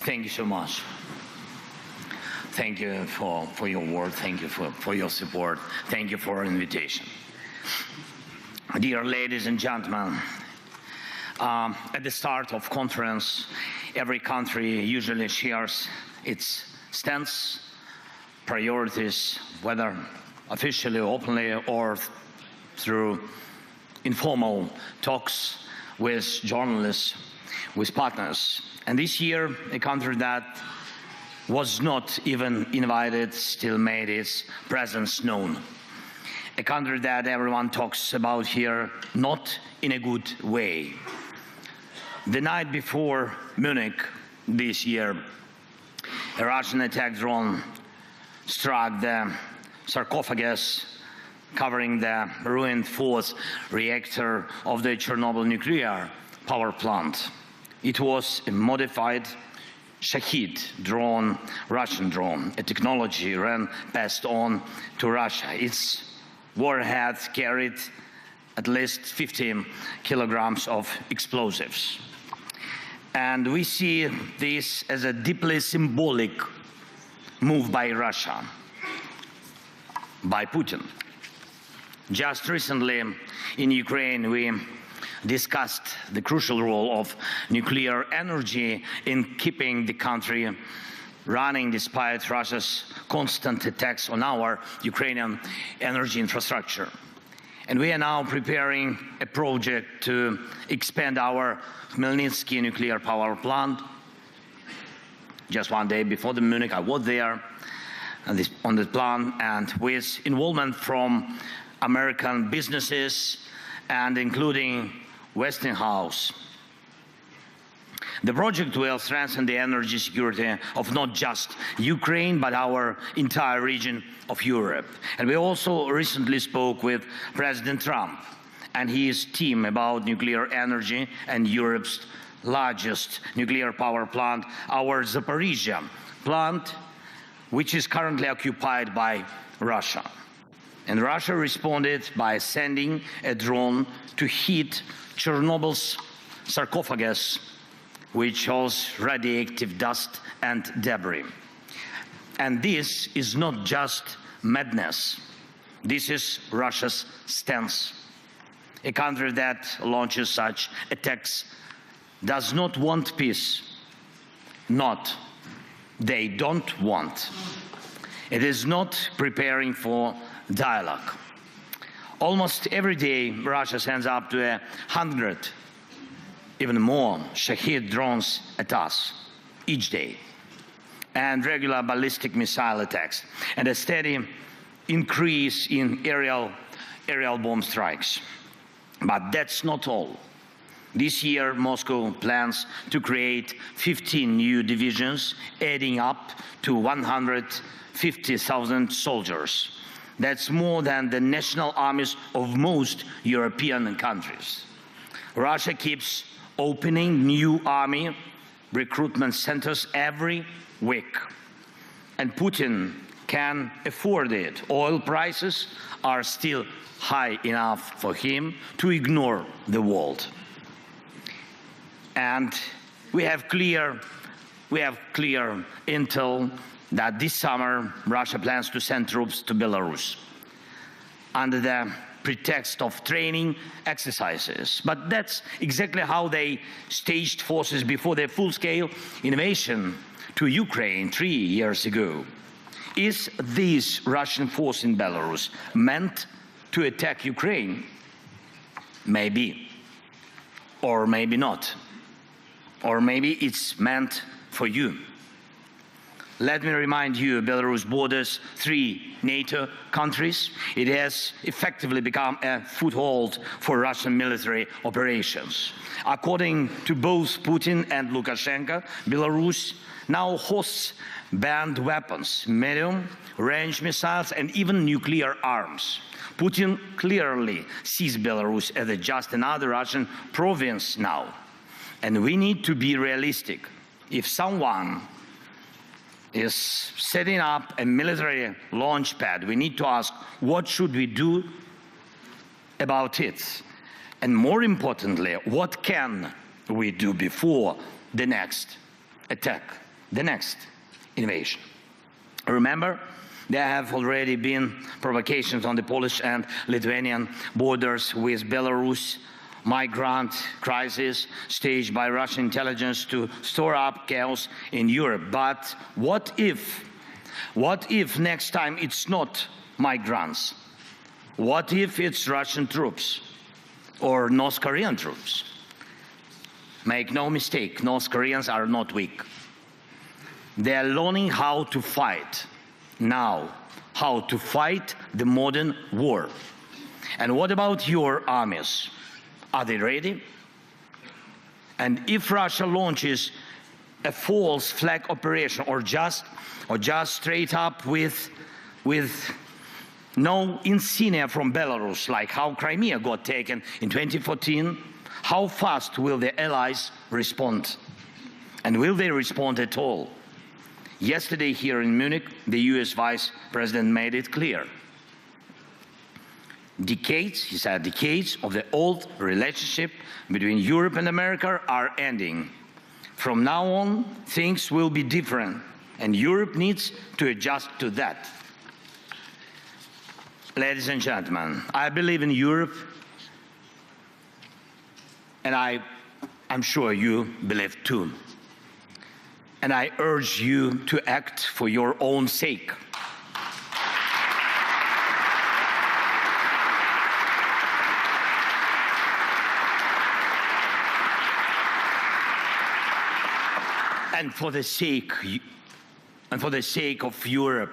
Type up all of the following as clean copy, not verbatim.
Thank you so much. Thank you for your word. Thank you for your support. Thank you for your invitation. Dear ladies and gentlemen, at the start of conference, every country usually shares its stance, priorities, whether officially, openly, or through informal talks with journalists, with partners. And this year, a country that was not even invited still made its presence known. A country that everyone talks about here, not in a good way. The night before Munich this year, a Russian attack drone struck the sarcophagus covering the ruined fourth reactor of the Chernobyl nuclear power plant. It was a modified Shahid drone, Russian drone, a technology passed on to Russia. Its warhead carried at least 15 kilograms of explosives. And we see this as a deeply symbolic move by Russia, by Putin. Just recently in Ukraine, we discussed the crucial role of nuclear energy in keeping the country running despite Russia's constant attacks on our Ukrainian energy infrastructure. And we are now preparing a project to expand our Khmelnytsky nuclear power plant. Just one day before the Munich, I was there on the plan, and with involvement from American businesses and including Westinghouse. The project will strengthen the energy security of not just Ukraine, but our entire region of Europe. And we also recently spoke with President Trump and his team about nuclear energy and Europe's largest nuclear power plant, our Zaporizhzhia plant, which is currently occupied by Russia. And Russia responded by sending a drone to hit Chernobyl's sarcophagus, which holds radioactive dust and debris. And this is not just madness. This is Russia's stance. A country that launches such attacks does not want peace. They don't want. It is not preparing for dialogue. Almost every day, Russia sends up to 100, even more, Shahid drones at us each day, and regular ballistic missile attacks, and a steady increase in aerial bomb strikes. But that's not all. This year, Moscow plans to create 15 new divisions, adding up to 150,000 soldiers. That's more than the national armies of most European countries. Russia keeps opening new army recruitment centers every week. And Putin can afford it. Oil prices are still high enough for him to ignore the world. And we have clear intel that this summer Russia plans to send troops to Belarus under the pretext of training exercises. But that's exactly how they staged forces before their full-scale invasion to Ukraine 3 years ago. Is this Russian force in Belarus meant to attack Ukraine? Maybe. Or maybe not. Or maybe it's meant for you. Let me remind you, Belarus borders 3 NATO countries. It has effectively become a foothold for Russian military operations. According to both Putin and Lukashenko, Belarus now hosts banned weapons, medium-range missiles, and even nuclear arms. Putin clearly sees Belarus as just another Russian province now. And we need to be realistic. If someone is setting up a military launch pad, we need to ask, what should we do about it? And more importantly, what can we do before the next attack? the next invasion. Remember, there have already been provocations on the Polish and Lithuanian borders with Belarus, migrant crisis staged by Russian intelligence to store up chaos in Europe. But what if next time it's not migrants? What if it's Russian troops or North Korean troops? Make no mistake, North Koreans are not weak. They are learning how to fight now, how to fight the modern war. And what about your armies? Are they ready? And if Russia launches a false flag operation or just straight up with no insignia from Belarus, like how Crimea got taken in 2014, how fast will the allies respond? And will they respond at all? Yesterday here in Munich, the US Vice President made it clear. Decades, he said, decades of the old relationship between Europe and America are ending. From now on, things will be different, and Europe needs to adjust to that. Ladies and gentlemen, I believe in Europe, and I'm sure you believe too. And I urge you to act for your own sake. And for the sake of Europe,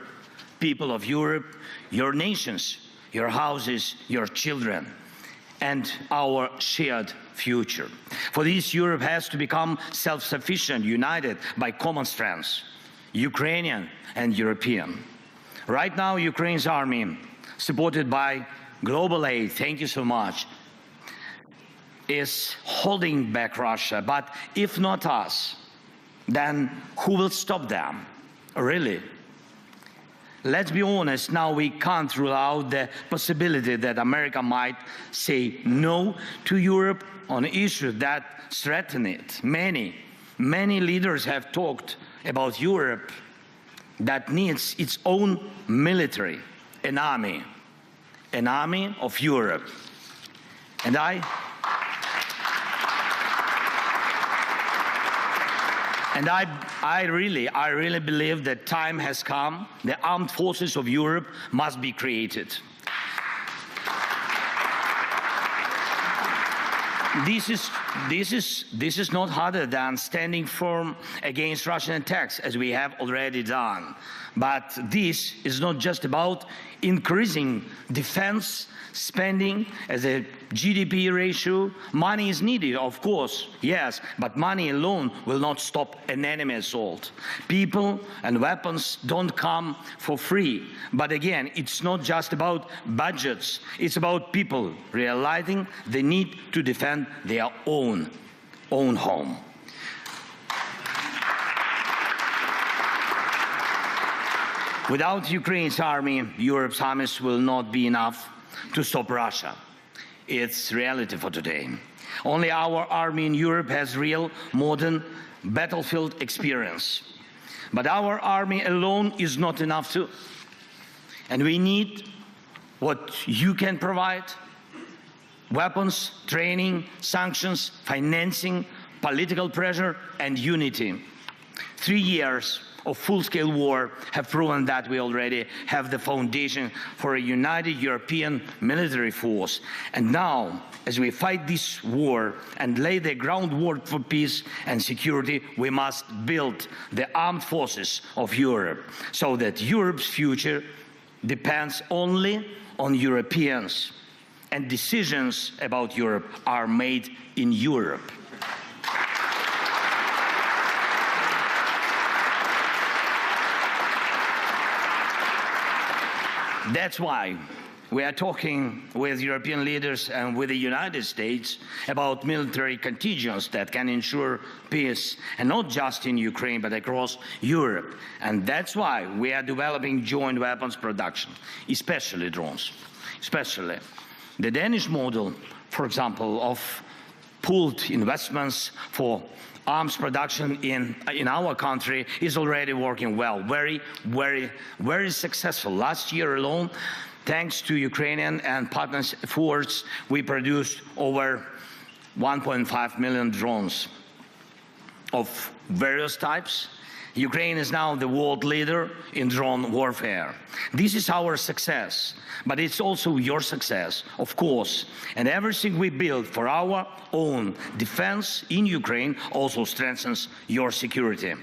people of Europe, your nations, your houses, your children, and our shared future. For this, Europe has to become self-sufficient, united by common strengths, Ukrainian and European. Right now, Ukraine's army, supported by global aid, thank you so much, is holding back Russia. But if not us, then who will stop them? Really? Let's be honest, now we can't rule out the possibility that America might say no to Europe on issues that threaten it. Many leaders have talked about Europe that needs its own military, an army of Europe. And I really believe that time has come. The armed forces of Europe must be created. This is not harder than standing firm against Russian attacks, as we have already done. But this is not just about increasing defense spending as a GDP ratio. Money is needed, of course, yes, but money alone will not stop an enemy assault. People and weapons don't come for free. But again, it's not just about budgets. It's about people realizing the need to defend their own home. Without Ukraine's army, Europe's armies will not be enough to stop Russia. It's reality for today. Only our army in Europe has real modern battlefield experience. But our army alone is not enough too. And we need what you can provide: weapons, training, sanctions, financing, political pressure, and unity. 3 years of full-scale war have proven that we already have the foundation for a united European military force. And now, as we fight this war and lay the groundwork for peace and security, we must build the armed forces of Europe so that Europe's future depends only on Europeans, and decisions about Europe are made in Europe. That's why we are talking with European leaders and with the United States about military contingents that can ensure peace, and not just in Ukraine, but across Europe. And that's why we are developing joint weapons production, especially drones. Especially the Danish model, for example, of pooled investments for arms production in our country is already working well, very successful. Last year alone, thanks to Ukrainian and partners' efforts, we produced over 1.5 million drones of various types. Ukraine is now the world leader in drone warfare. This is our success, but it's also your success, of course. And everything we build for our own defense in Ukraine also strengthens your security.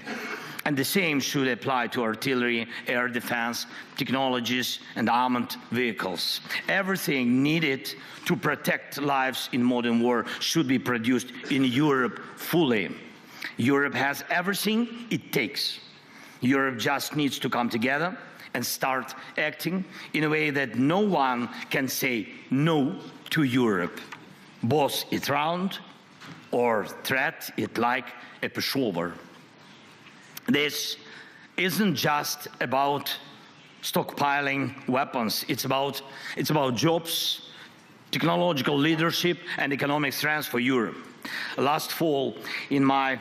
And the same should apply to artillery, air defense, technologies, and armored vehicles. Everything needed to protect lives in modern war should be produced in Europe fully. Europe has everything it takes. Europe just needs to come together and start acting in a way that no one can say no to Europe, boss it round or threat it like a pushover. This isn't just about stockpiling weapons. It's about jobs, technological leadership, and economic strength for Europe. Last fall, in my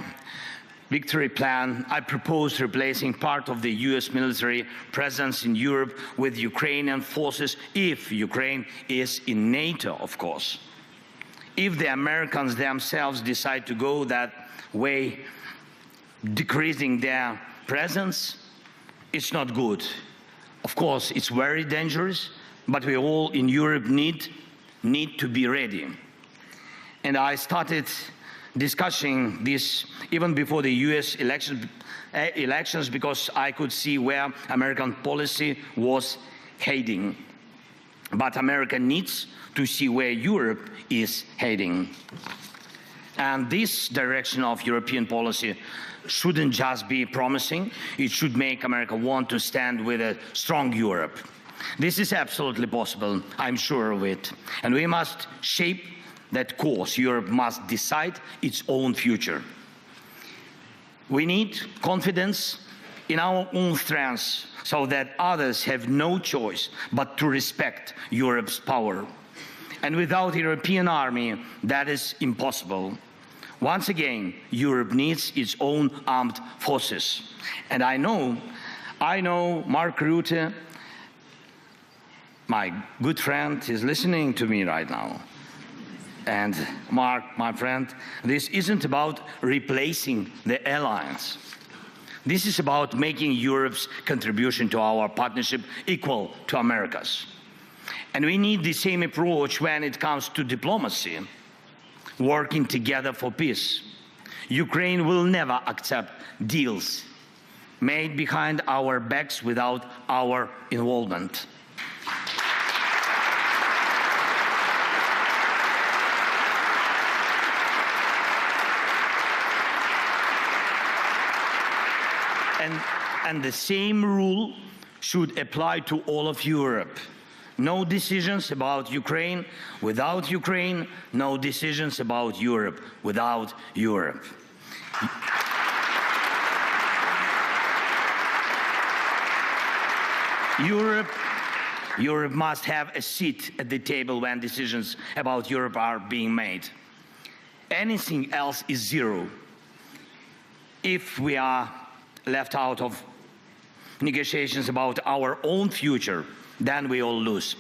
victory plan, I proposed replacing part of the US military presence in Europe with Ukrainian forces if Ukraine is in NATO, of course. If the Americans themselves decide to go that way, decreasing their presence, it's not good. Of course, it's very dangerous, but we all in Europe need to be ready. And I started discussing this even before the US elections because I could see where American policy was heading. But America needs to see where Europe is heading. And this direction of European policy shouldn't just be promising, it should make America want to stand with a strong Europe. This is absolutely possible, I'm sure of it. And we must shape that course. Europe must decide its own future. We need confidence in our own strengths so that others have no choice but to respect Europe's power. And without a European army, that is impossible. Once again, Europe needs its own armed forces. And I know Mark Rutte, my good friend, is listening to me right now. And Mark, my friend, this isn't about replacing the alliance. This is about making Europe's contribution to our partnership equal to America's. And we need the same approach when it comes to diplomacy, working together for peace. Ukraine will never accept deals made behind our backs without our involvement. And the same rule should apply to all of Europe. No decisions about Ukraine without Ukraine, no decisions about Europe without Europe. Europe must have a seat at the table when decisions about Europe are being made. Anything else is zero. If we are left out of negotiations about our own future, then we all lose.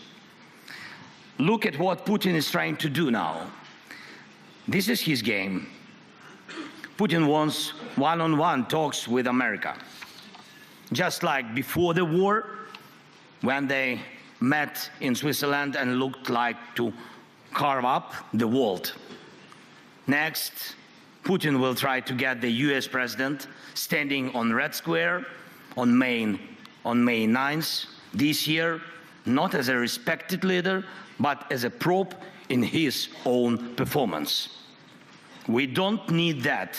Look at what Putin is trying to do now. This is his game. Putin wants one-on-one talks with America. Just like before the war, when they met in Switzerland and looked like to carve up the world. Next, Putin will try to get the US president standing on Red Square on May 9th this year, not as a respected leader, but as a prop in his own performance. We don't need that.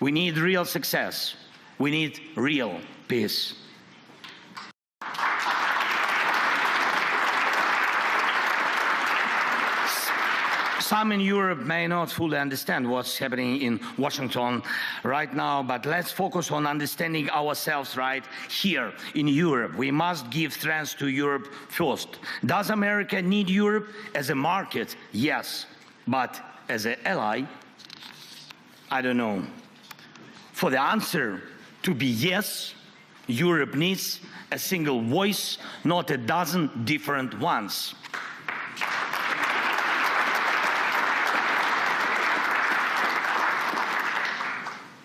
We need real success. We need real peace. Some in Europe may not fully understand what's happening in Washington right now, but let's focus on understanding ourselves right here in Europe. We must give strength to Europe first. Does America need Europe as a market? Yes, but as an ally? I don't know. For the answer to be yes, Europe needs a single voice, not a dozen different ones.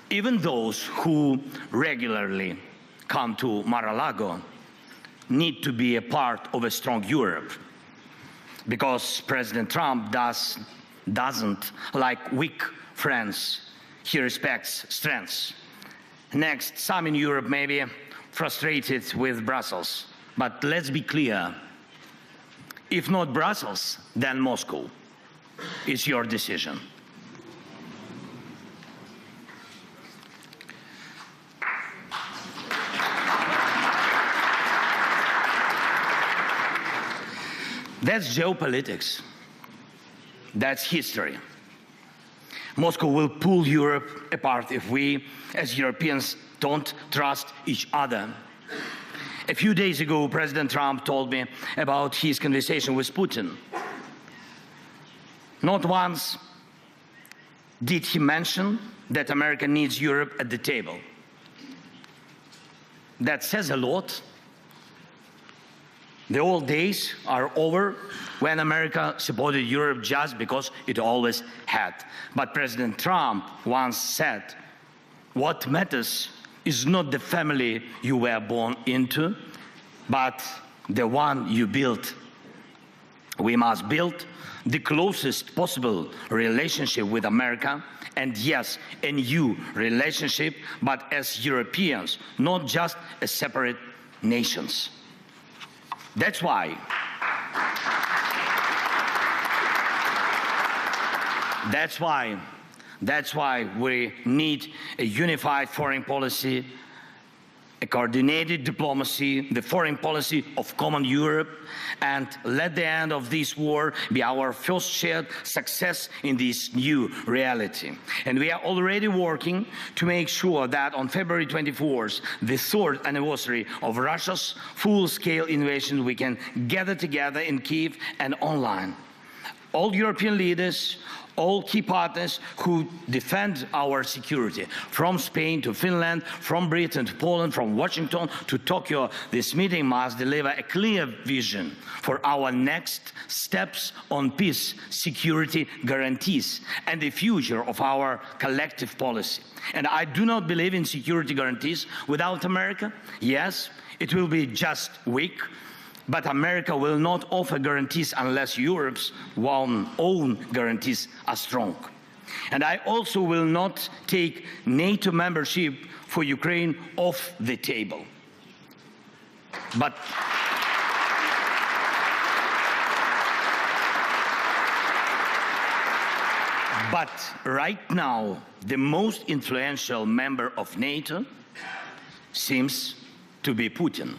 Even those who regularly come to Mar-a-Lago need to be a part of a strong Europe, because President Trump doesn't like weak friends. He respects strengths. Next, some in Europe may be frustrated with Brussels, but let's be clear. If not Brussels, then Moscow. It's your decision. That's geopolitics. That's history. Moscow will pull Europe apart if we, as Europeans, don't trust each other. A few days ago, President Trump told me about his conversation with Putin. Not once did he mention that America needs Europe at the table. That says a lot. The old days are over when America supported Europe just because it always had. But President Trump once said, what matters is not the family you were born into, but the one you built. We must build the closest possible relationship with America, and yes, a new relationship, but as Europeans, not just as separate nations. That's why we need a unified foreign policy, a coordinated diplomacy, the foreign policy of common Europe, and let the end of this war be our first shared success in this new reality. And we are already working to make sure that on February 24th, the third anniversary of Russia's full-scale invasion, we can gather together in Kyiv and online. All European leaders, all key partners who defend our security, from Spain to Finland, from Britain to Poland, from Washington to Tokyo, this meeting must deliver a clear vision for our next steps on peace, security guarantees, and the future of our collective policy. And I do not believe in security guarantees without America. Yes, it will be just weak, but America will not offer guarantees unless Europe's own guarantees are strong. And I also will not take NATO membership for Ukraine off the table. But right now, the most influential member of NATO seems to be Putin,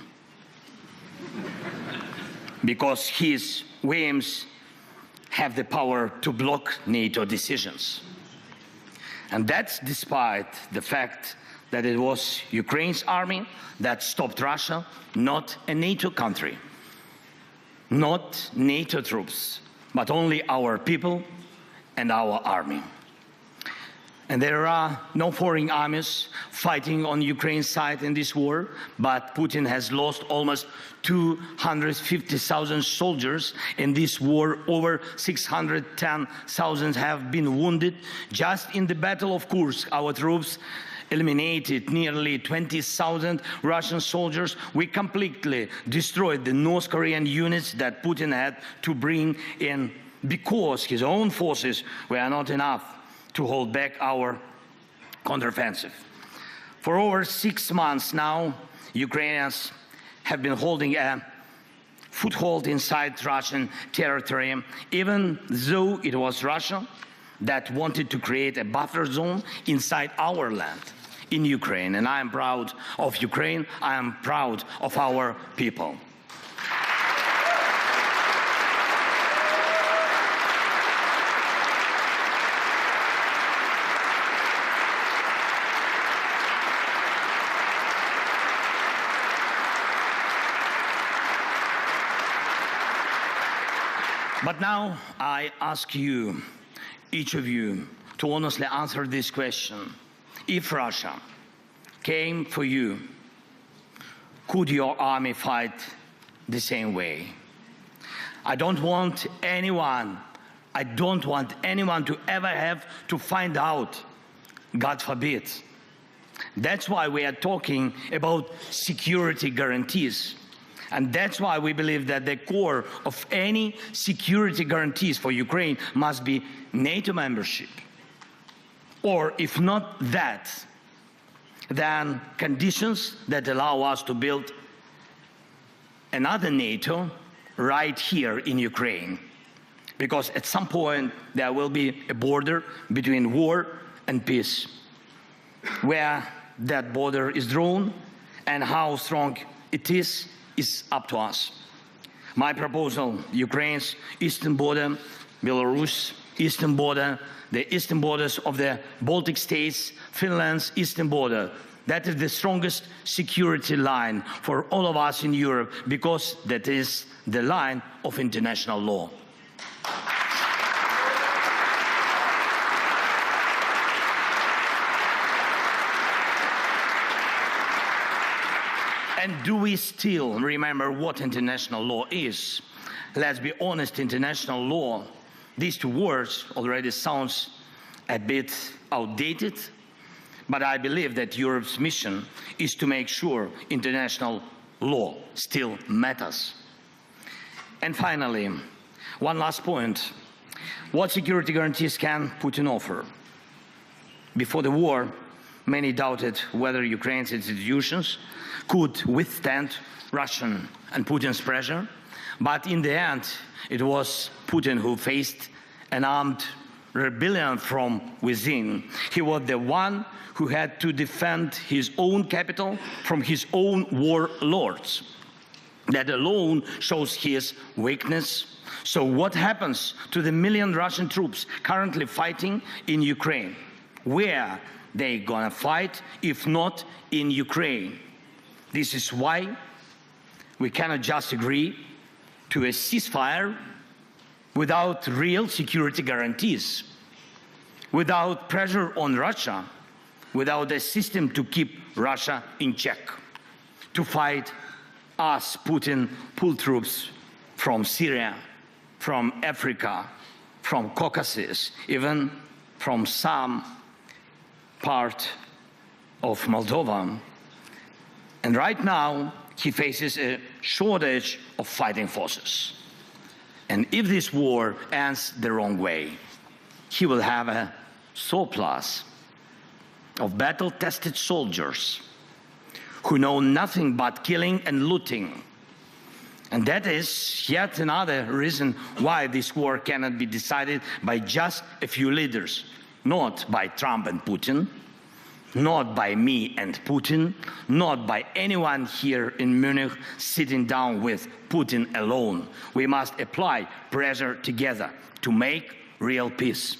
because his whims have the power to block NATO decisions. And that's despite the fact that it was Ukraine's army that stopped Russia, not a NATO country, not NATO troops, but only our people and our army. And there are no foreign armies fighting on Ukraine's side in this war, but Putin has lost almost 250,000 soldiers in this war. Over 610,000 have been wounded. Just in the Battle of Kursk, our troops eliminated nearly 20,000 Russian soldiers. We completely destroyed the North Korean units that Putin had to bring in because his own forces were not enough to hold back our counteroffensive. For over 6 months now, Ukrainians have been holding a foothold inside Russian territory, even though it was Russia that wanted to create a buffer zone inside our land in Ukraine. And I am proud of Ukraine. I am proud of our people. But now I ask you, each of you, to honestly answer this question. If Russia came for you. Could your army fight the same way? I don't want anyone to ever have to find out, God forbid. That's why we are talking about security guarantees. And that's why we believe that the core of any security guarantees for Ukraine must be NATO membership. Or if not that, then conditions that allow us to build another NATO right here in Ukraine. Because at some point there will be a border between war and peace. Where that border is drawn and how strong it is up to us. My proposal, Ukraine's eastern border, Belarus' eastern border, the eastern borders of the Baltic states, Finland's eastern border, that is the strongest security line for all of us in Europe, because that is the line of international law. And do we still remember what international law is? Let's be honest, international law, these two words already sounds a bit outdated, but I believe that Europe's mission is to make sure international law still matters. And finally, one last point. What security guarantees can Putin offer? Before the war, many doubted whether Ukraine's institutions could withstand Russian and Putin's pressure, but in the end, it was Putin who faced an armed rebellion from within. He was the one who had to defend his own capital from his own warlords. That alone shows his weakness. So what happens to the million Russian troops currently fighting in Ukraine? Where they gonna fight if not in Ukraine? This is why we cannot just agree to a ceasefire without real security guarantees, without pressure on Russia, without a system to keep Russia in check. To fight us, Putin pull troops from Syria, from Africa, from Caucasus, even from some part of Moldova. And right now, he faces a shortage of fighting forces. And if this war ends the wrong way, he will have a surplus of battle-tested soldiers who know nothing but killing and looting. And that is yet another reason why this war cannot be decided by just a few leaders, not by Trump and Putin, not by me and Putin, not by anyone here in Munich sitting down with Putin alone. We must apply pressure together to make real peace.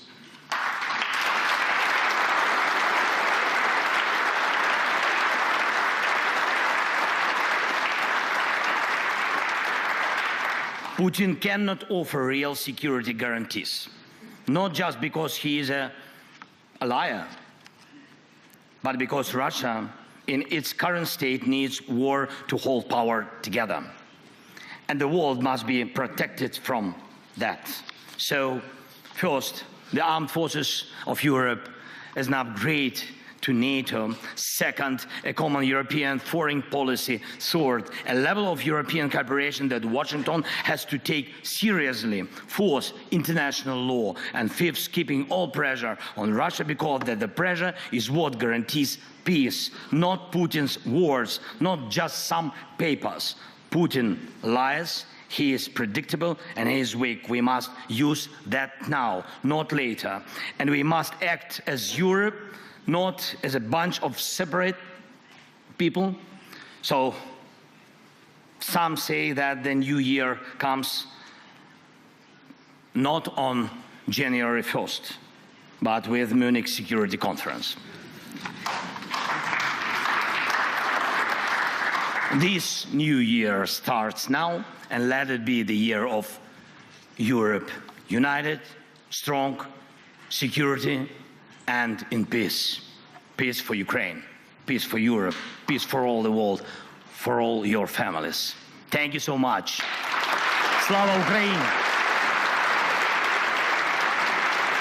Putin cannot offer real security guarantees, not just because he is a liar, but because Russia, in its current state, needs war to hold power together. And the world must be protected from that. So, first, the armed forces of Europe as an upgrade to NATO. Second, a common European foreign policy. Third, a level of European cooperation that Washington has to take seriously. Fourth, international law. And fifth, keeping all pressure on Russia, because that the pressure is what guarantees peace, not Putin's words, not just some papers. Putin lies, he is predictable, and he is weak. We must use that now, not later. And we must act as Europe, not as a bunch of separate people. So some say that the new year comes not on January 1st, but with Munich Security Conference. This new year starts now, and let it be the year of Europe, united, strong, security, and in peace. Peace for Ukraine. peace for Europe, peace for all the world, for all your families. Thank you so much. Slava Ukraini!